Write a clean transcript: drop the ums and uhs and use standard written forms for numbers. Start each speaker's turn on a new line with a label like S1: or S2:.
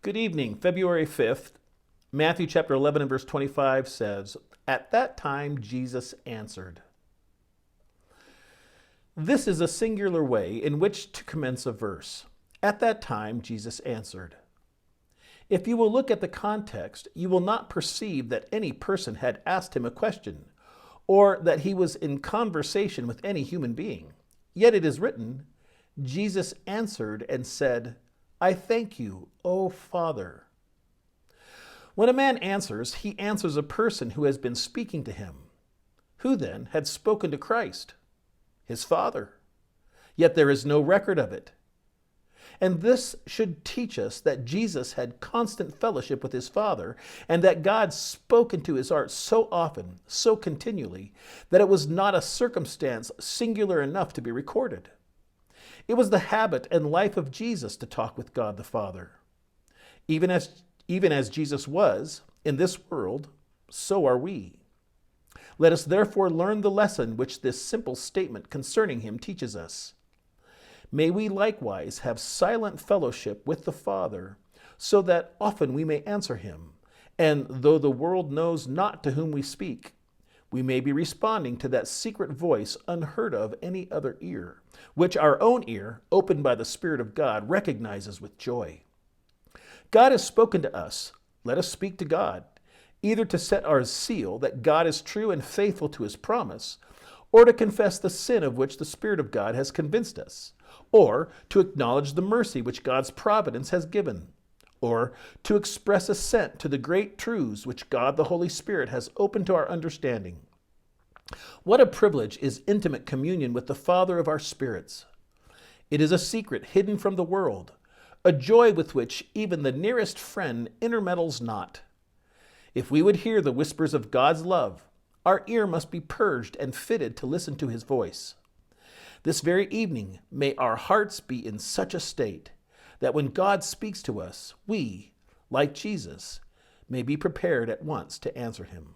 S1: Good evening. February 5th, Matthew chapter 11 and verse 25 says, "At that time Jesus answered." This is a singular way in which to commence a verse. At that time Jesus answered. If you will look at the context, you will not perceive that any person had asked him a question, or that he was in conversation with any human being. Yet it is written, Jesus answered and said, I thank you, O Father. When a man answers, he answers a person who has been speaking to him. Who then had spoken to Christ? His Father. Yet there is no record of it. And this should teach us that Jesus had constant fellowship with his Father, and that God spoke into his heart so often, so continually, that it was not a circumstance singular enough to be recorded. It was the habit and life of Jesus to talk with God the Father. Even as Jesus was in this world, so are we. Let us therefore learn the lesson which this simple statement concerning him teaches us. May we likewise have silent fellowship with the Father, so that often we may answer him, and though the world knows not to whom we speak, we may be responding to that secret voice unheard of any other ear, which our own ear, opened by the Spirit of God, recognizes with joy. God has spoken to us. Let us speak to God, either to set our seal that God is true and faithful to his promise, or to confess the sin of which the Spirit of God has convinced us, or to acknowledge the mercy which God's providence has given, or to express assent to the great truths which God the Holy Spirit has opened to our understanding. What a privilege is intimate communion with the Father of our spirits. It is a secret hidden from the world, a joy with which even the nearest friend intermeddles not. If we would hear the whispers of God's love, our ear must be purged and fitted to listen to his voice. This very evening, may our hearts be in such a state that when God speaks to us, we, like Jesus, may be prepared at once to answer him.